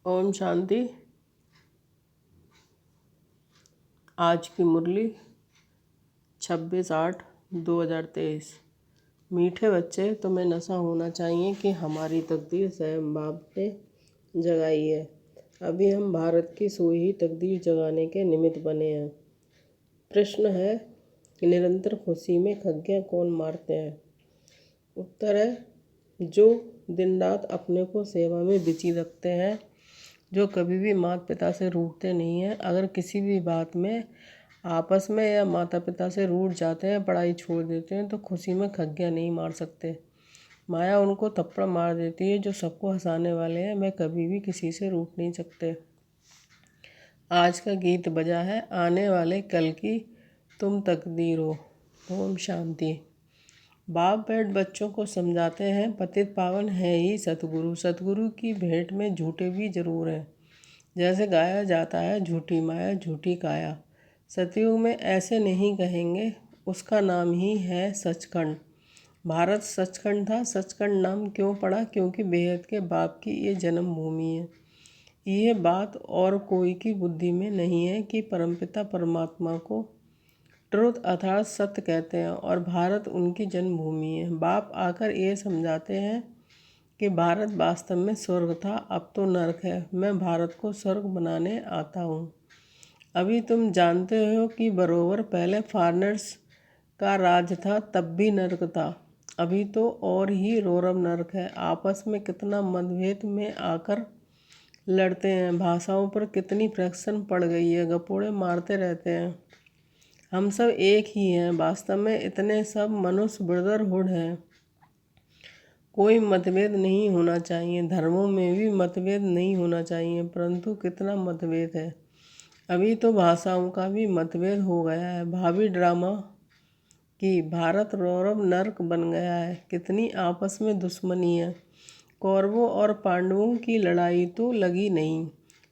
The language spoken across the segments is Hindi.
ओम शांति। आज की मुरली 26/8/2023। मीठे बच्चे, तुम्हें नशा होना चाहिए कि हमारी तकदीर स्वयं बाप ने जगाई है। अभी हम भारत की सोई ही तकदीर जगाने के निमित्त बने हैं। प्रश्न है कि निरंतर खुशी में खग्गियाँ कौन मारते हैं। उत्तर है, जो दिन रात अपने को सेवा में बिजी रखते हैं, जो कभी भी माता पिता से रूठते नहीं हैं। अगर किसी भी बात में आपस में या माता पिता से रूठ जाते हैं, पढ़ाई छोड़ देते हैं, तो खुशी में खग्गियाँ नहीं मार सकते। माया उनको थप्पड़ मार देती है। जो सबको हंसाने वाले हैं, मैं कभी भी किसी से रूठ नहीं सकते। आज का गीत बजा है, आने वाले कल की तुम तकदीर हो। ओम शांति। बाप बैठ बच्चों को समझाते हैं, पतित पावन है ही सतगुरु। सतगुरु की भेंट में झूठे भी जरूर हैं। जैसे गाया जाता है, झूठी माया झूठी काया। सतयुग में ऐसे नहीं कहेंगे, उसका नाम ही है सचखंड। भारत सचखंड था। सचखंड नाम क्यों पड़ा? क्योंकि बेहद के बाप की ये जन्मभूमि है। ये बात और कोई की बुद्धि में नहीं है कि परमपिता परमात्मा को ट्रुथ अर्थात सत्य कहते हैं और भारत उनकी जन्मभूमि है। बाप आकर ये समझाते हैं कि भारत वास्तव में स्वर्ग था, अब तो नरक है। मैं भारत को स्वर्ग बनाने आता हूँ। अभी तुम जानते हो कि बरोबर पहले फॉरेनर्स का राज था, तब भी नरक था। अभी तो और ही रोरब नरक है। आपस में कितना मतभेद में आकर लड़ते हैं। भाषाओं पर कितनी फ्रैक्शन पड़ गई है। गपोड़े मारते रहते हैं। हम सब एक ही हैं। वास्तव में इतने सब मनुष्य ब्रदरहुड हैं। कोई मतभेद नहीं होना चाहिए। धर्मों में भी मतभेद नहीं होना चाहिए, परंतु कितना मतभेद है। अभी तो भाषाओं का भी मतभेद हो गया है। भावी ड्रामा की भारत रौरव नर्क बन गया है। कितनी आपस में दुश्मनी है। कौरवों और पांडवों की लड़ाई तो लगी नहीं।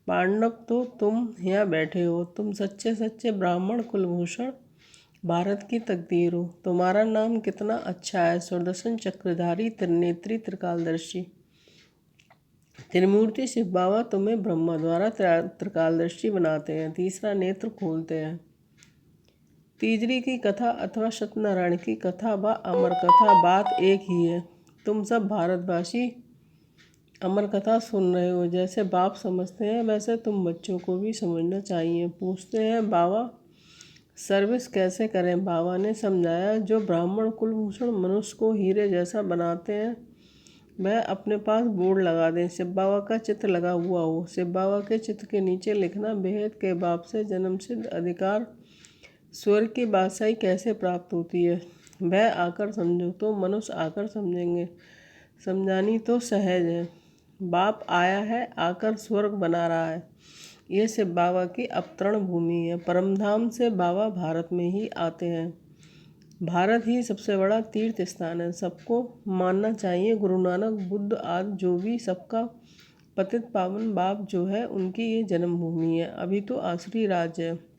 पांडव तो तुम यहाँ बैठे हो। तुम सच्चे सच्चे ब्राह्मण कुलभूषण भारत की तकदीर हो। तुम्हारा नाम कितना अच्छा है, सुदर्शन चक्रधारी, त्रिनेत्री, त्रिकालदर्शी। त्रिमूर्ति शिव बाबा तुम्हें ब्रह्मा द्वारा त्रिकालदर्शी बनाते हैं, तीसरा नेत्र खोलते हैं। तीजरी की कथा अथवा सत्यनारायण की कथा व अमर कथा बात एक ही है। तुम सब भारतवासी अमर कथा सुन रहे हो। जैसे बाप समझते हैं, वैसे तुम बच्चों को भी समझना चाहिए। पूछते हैं, बाबा सर्विस कैसे करें? बाबा ने समझाया, जो ब्राह्मण कुलभूषण मनुष्य को हीरे जैसा बनाते हैं, वह अपने पास बोर्ड लगा दें, शिव बाबा का चित्र लगा हुआ हो। शिव बाबा के चित्र के नीचे लिखना, बेहद के बाप से जन्मसिद्ध अधिकार स्वर्ग की बादशाही कैसे प्राप्त होती है, वह आकर समझो। तो मनुष्य आकर समझेंगे। समझानी तो सहज है। बाप आया है, आकर स्वर्ग बना रहा है। ये शिव बाबा की अवतरण भूमि है। परमधाम से बाबा भारत में ही आते हैं। भारत ही सबसे बड़ा तीर्थ स्थान है। सबको मानना चाहिए। गुरु नानक, बुद्ध आदि जो भी सबका पतित पावन बाप जो है, उनकी ये जन्मभूमि है। अभी तो आसुरी राज है।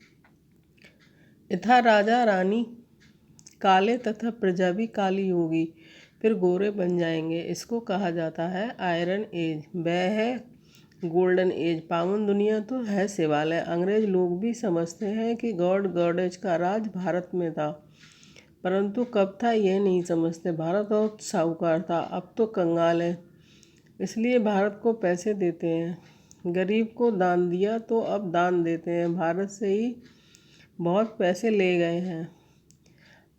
इथा राजा रानी काले तथा प्रजा भी काली होगी, फिर गोरे बन जाएंगे। इसको कहा जाता है आयरन एज। वह है गोल्डन एज। पावन दुनिया तो है शिवालय। अंग्रेज लोग भी समझते हैं कि गॉड गॉडेज का राज भारत में था, परंतु कब था यह नहीं समझते। भारत और साहूकार था, अब तो कंगाल है, इसलिए भारत को पैसे देते हैं। गरीब को दान दिया तो अब दान देते हैं। भारत से ही बहुत पैसे ले गए हैं,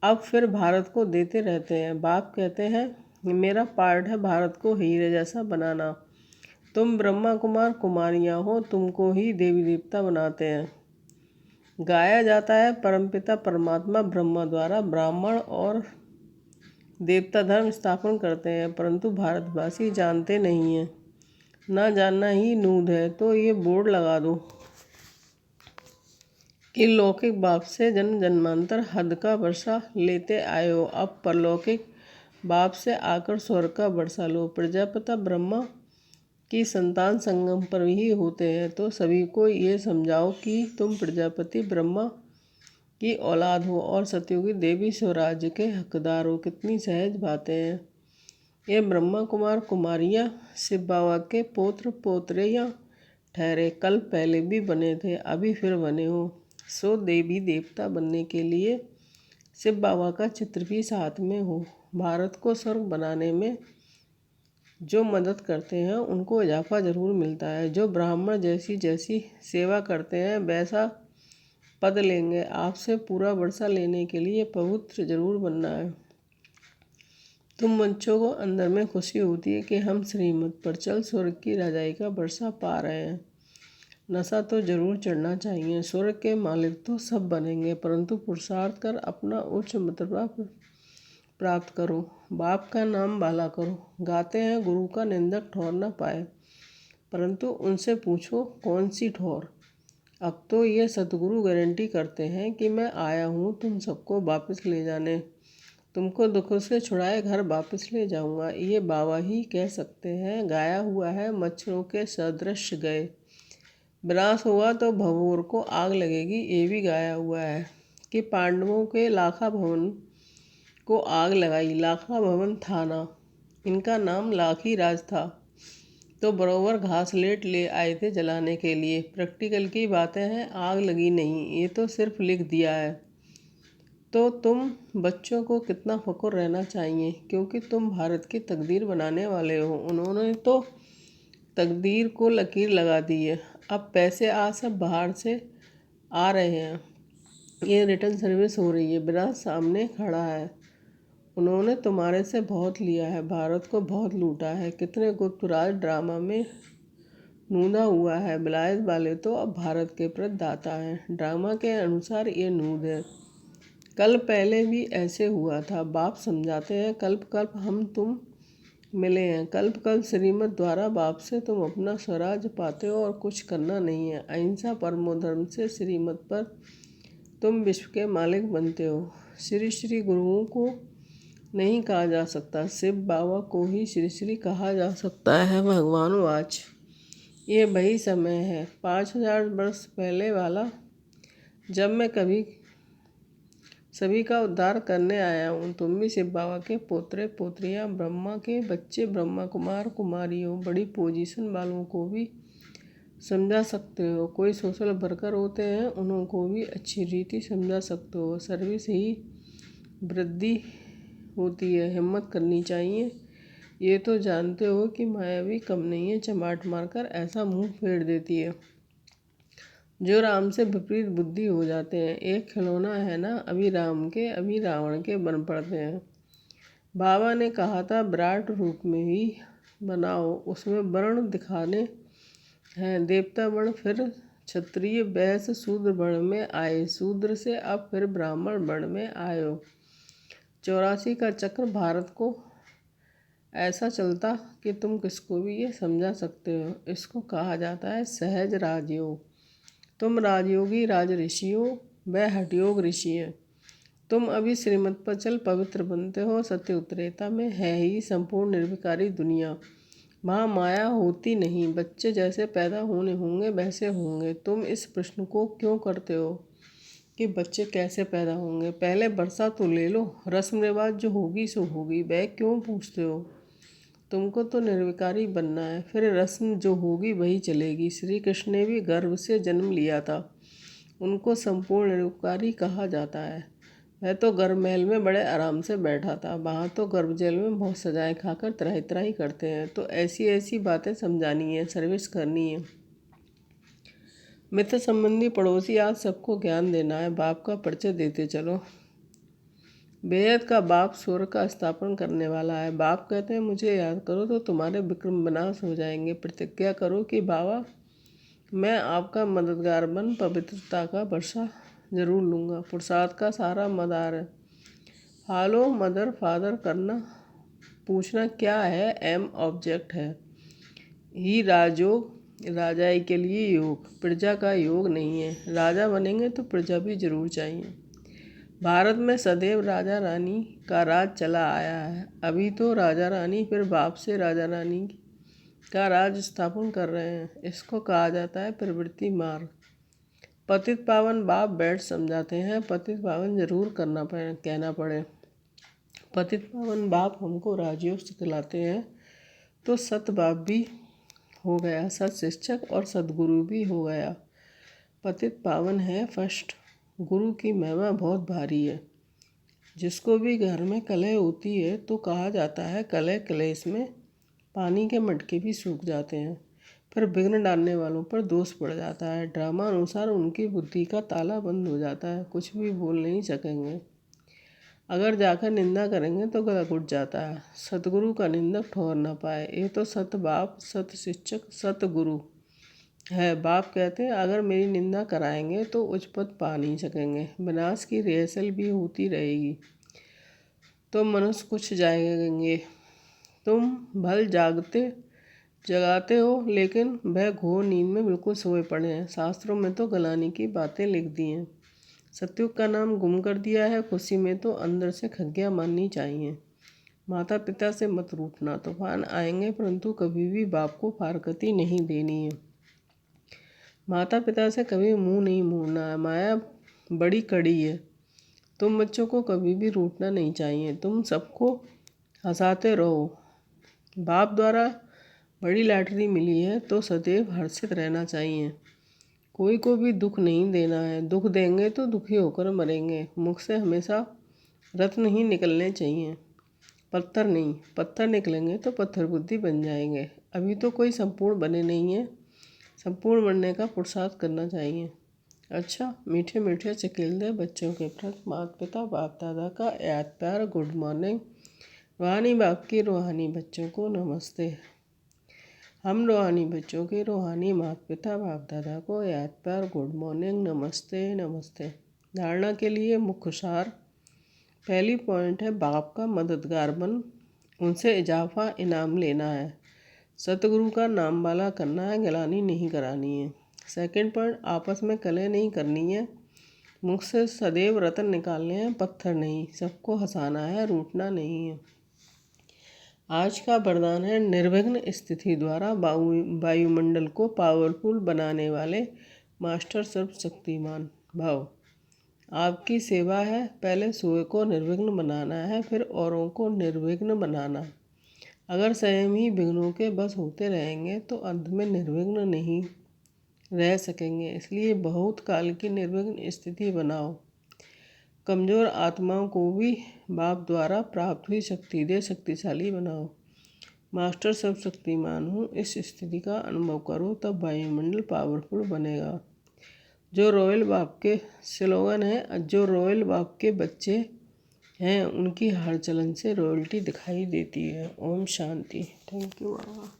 अब फिर भारत को देते रहते हैं। बाप कहते हैं, मेरा पार्ट है भारत को हीरे जैसा बनाना। तुम ब्रह्मा कुमार कुमारियाँ हो, तुमको ही देवी देवता बनाते हैं। गाया जाता है, परमपिता परमात्मा ब्रह्मा द्वारा ब्राह्मण और देवता धर्म स्थापन करते हैं, परंतु भारतवासी जानते नहीं हैं। ना जानना ही नूद है। तो ये बोर्ड लगा दो कि लौकिक बाप से जन्म जन्मांतर हद का वर्षा लेते आए हो, अब परलौकिक बाप से आकर स्वर्ग का वर्षा लो। प्रजापिता ब्रह्मा की संतान संगम पर ही होते हैं, तो सभी को ये समझाओ कि तुम प्रजापति ब्रह्मा की औलाद हो और सतयुगी देवी स्वराज्य के हकदार हो। कितनी सहज बातें हैं। ये ब्रह्मा कुमार कुमारियाँ शिव बाबा के पोत्र पोत्रियाँ ठहरे। कल पहले भी बने थे, अभी फिर बने हो। सो देवी देवता बनने के लिए शिव बाबा का चित्र भी साथ में हो। भारत को स्वर्ग बनाने में जो मदद करते हैं उनको इजाफा ज़रूर मिलता है। जो ब्राह्मण जैसी जैसी सेवा करते हैं वैसा पद लेंगे। आपसे पूरा वर्षा लेने के लिए पवित्र जरूर बनना है। तुम बच्चों को अंदर में खुशी होती है कि हम श्रीमत पर चल स्वर्ग की राजाई का वर्षा पा रहे हैं। नशा तो जरूर चढ़ना चाहिए। स्वर्ग के मालिक तो सब बनेंगे, परंतु पुरुषार्थ कर अपना उच्च मर्तबा प्राप्त करो। बाप का नाम बाला करो। गाते हैं गुरु का निंदक ठौर न पाए, परंतु उनसे पूछो कौन सी ठौर। अब तो ये सतगुरु गारंटी करते हैं कि मैं आया हूँ तुम सबको वापस ले जाने। तुमको दुखों से छुड़ाए घर वापस ले जाऊंगा। ये बाबा ही कह सकते हैं। गाया हुआ है मच्छरों के सदृश गए। विनाश हुआ तो भवोर को आग लगेगी। ये भी गाया हुआ है कि पांडवों के लाखा भवन को आग लगाई। लाखा भवन था ना, इनका नाम लाखी राज था, तो बरोबर घास लेट ले आए थे जलाने के लिए। प्रैक्टिकल की बातें हैं, आग लगी नहीं, ये तो सिर्फ लिख दिया है। तो तुम बच्चों को कितना फ़ख्र रहना चाहिए, क्योंकि तुम भारत की तकदीर बनाने वाले हो। उन्होंने तो तकदीर को लकीर लगा दी है। अब पैसे सब बाहर से आ रहे हैं। ये रिटर्न सर्विस हो रही है। विराट सामने खड़ा है। उन्होंने तुम्हारे से बहुत लिया है, भारत को बहुत लूटा है। कितने गुप्त राज ड्रामा में नूदा हुआ है। विलायत वाले तो अब भारत के प्रति दाता हैं। ड्रामा के अनुसार ये नूद है। कल पहले भी ऐसे हुआ था। बाप समझाते हैं कल्प कल्प हम तुम मिले हैं। कल्प कल्प श्रीमत द्वारा बाप से तुम अपना स्वराज पाते हो और कुछ करना नहीं है। अहिंसा परमो धर्म से श्रीमत पर तुम विश्व के मालिक बनते हो। श्री श्री गुरुओं को नहीं कहा जा सकता, शिव बाबा को ही श्री श्री कहा जा सकता है। भगवान वाच ये वही समय है 5000 वर्ष पहले वाला, जब मैं कभी सभी का उद्धार करने आया हूँ। तुम भी शिव बाबा के पोतरे पोत्रियाँ, ब्रह्मा के बच्चे, ब्रह्मा कुमार कुमारी हो। बड़ी पोजीशन वालों को भी समझा सकते हो। कोई सोशल वर्कर होते हैं, उनको भी अच्छी रीति समझा सकते हो। सर्विस ही वृद्धि होती है। हिम्मत करनी चाहिए। ये तो जानते हो कि माया भी कम नहीं है, चमाट मारकर ऐसा मुंह फेर देती है जो राम से विपरीत बुद्धि हो जाते हैं। एक खिलौना है ना, अभी राम के अभी रावण के बन पड़ते हैं। बाबा ने कहा था विराट रूप में ही बनाओ, उसमें वर्ण दिखाने हैं। देवता वर्ण, फिर क्षत्रिय, वैश्य, शूद्र वर्ण में आए। शूद्र से अब फिर ब्राह्मण वर्ण में आए हो। 84 का चक्र भारत को ऐसा चलता कि तुम किसको भी ये समझा सकते हो। इसको कहा जाता है सहज राजयोग। तुम राजयोगी राज ऋषि हो, वह हठयोग ऋषि है। तुम अभी श्रीमत पर चल पवित्र बनते हो। सत्य उत्तरेता में है ही संपूर्ण निर्विकारी दुनिया। वहाँ माया होती नहीं। बच्चे जैसे पैदा होने होंगे वैसे होंगे। तुम इस प्रश्न को क्यों करते हो कि बच्चे कैसे पैदा होंगे? पहले वर्षा तो ले लो। रस्म रिवाज जो होगी सो होगी, वह क्यों पूछते हो? तुमको तो निर्विकारी बनना है, फिर रस्म जो होगी वही चलेगी। श्री कृष्ण ने भी गर्भ से जन्म लिया था, उनको संपूर्ण निर्विकारी कहा जाता है। वह तो गर्भ महल में बड़े आराम से बैठा था। वहाँ तो गर्भ जेल में बहुत सजाएं खाकर त्राही त्राही करते हैं। तो ऐसी ऐसी बातें समझानी है, सर्विस करनी है। मित्र संबंधी पड़ोसी आज सबको ज्ञान देना है। बाप का परिचय देते चलो। बेहद का बाप स्वर्ग का स्थापन करने वाला है। बाप कहते हैं मुझे याद करो तो तुम्हारे विक्रम विनाश हो जाएंगे। प्रतिज्ञा करो कि बाबा मैं आपका मददगार बन पवित्रता का वर्षा जरूर लूँगा। पुरुषार्थ का सारा मदार है। फॉलो मदर फादर करना, पूछना क्या है, एम ऑब्जेक्ट है। ही राजयोग, राजाई के लिए योग, प्रजा का योग नहीं है। राजा बनेंगे तो प्रजा भी जरूर चाहिए। भारत में सदैव राजा रानी का राज चला आया है। अभी तो राजा रानी फिर बाप से राजा रानी का राज स्थापन कर रहे हैं। इसको कहा जाता है प्रवृत्ति मार्ग। पतित पावन बाप बैठ समझाते हैं। पतित पावन जरूर करना पड़े, कहना पड़े। पतित पावन बाप हमको राजयोग सिखलाते हैं, तो सत बाप भी हो गया, सत्शिक्षक और सद्गुरु भी हो गया। पतित पावन है फर्स्ट, गुरु की महिमा बहुत भारी है। जिसको भी घर में कलह होती है तो कहा जाता है कलह कलेश में पानी के मटके भी सूख जाते हैं, फिर विघ्न डालने वालों पर दोष पड़ जाता है। ड्रामा अनुसार उनकी बुद्धि का ताला बंद हो जाता है, कुछ भी बोल नहीं सकेंगे। अगर जाकर निंदा करेंगे तो गला घुट जाता है। सतगुरु का निंदक ठोर न पाए। ये तो सत बाप, सत शिक्षक, सत गुरु है। बाप कहते हैं अगर मेरी निंदा कराएंगे तो उच्च पद पा नहीं सकेंगे, विनाश की रिहर्सल भी होती रहेगी तो मनुष्य कुछ जाएंगे। तुम भल जगाते हो लेकिन वह घोर नींद में बिल्कुल सोए पड़े हैं। शास्त्रों में तो गलाने की बातें लिख दी हैं। सतयुग का नाम गुम कर दिया है। खुशी में तो अंदर से खग्गियाँ मारनी चाहिए। माता पिता से मत रूठना, तूफान आएंगे परंतु कभी भी बाप को फारकती नहीं देनी है। माता पिता से कभी मुंह नहीं मोड़ना है, माया बड़ी कड़ी है। तुम बच्चों को कभी भी रूठना नहीं चाहिए, तुम सबको हंसाते रहो। बाप द्वारा बड़ी लॉटरी मिली है तो सदैव हर्षित रहना चाहिए। कोई को भी दुख नहीं देना है, दुख देंगे तो दुखी होकर मरेंगे। मुख से हमेशा रत्न ही निकलने चाहिए, पत्थर नहीं। पत्थर निकलेंगे तो पत्थर बुद्धि बन जाएंगे। अभी तो कोई संपूर्ण बने नहीं है, संपूर्ण बनने का पुरुषार्थ करना चाहिए। अच्छा, मीठे मीठे चकीले बच्चों के प्रति माता पिता बाप दादा का याद प्यार गुड मॉर्निंग। रूहानी बाप की रूहानी बच्चों को नमस्ते। हम रूहानी बच्चों के रूहानी माता पिता बाप दादा को याद प्यार गुड मॉर्निंग, नमस्ते नमस्ते। धारणा के लिए मुख्य सार। पहली पॉइंट है बाप का मददगार बन उनसे इजाफा इनाम लेना है। सतगुरु का नाम वाला करना है, गिलानी नहीं करानी है। सेकंड पॉइंट आपस में कलह नहीं करनी है, मुख से सदैव रतन निकालने हैं, पत्थर नहीं। सबको हंसाना है, रूठना नहीं है। आज का वरदान है निर्विघ्न स्थिति द्वारा वायुमंडल को पावरफुल बनाने वाले मास्टर सर्वशक्तिमान भाव। आपकी सेवा है, पहले सोए को निर्विघ्न बनाना है, फिर औरों को निर्विघ्न बनाना। अगर स्वयं ही विघ्नों के बस होते रहेंगे तो अंत में निर्विघ्न नहीं रह सकेंगे। इसलिए बहुत काल की निर्विघ्न स्थिति बनाओ। कमज़ोर आत्माओं को भी बाप द्वारा प्राप्त हुई शक्ति दे शक्तिशाली बनाओ। मास्टर सर्वशक्तिमान हूँ, इस स्थिति का अनुभव करो, तब वायुमंडल पावरफुल बनेगा। जो रॉयल बाप के स्लोगन है, जो रॉयल बाप के बच्चे हैं उनकी हर चलन से रॉयल्टी दिखाई देती है। Om Shanti. Thank you Baba.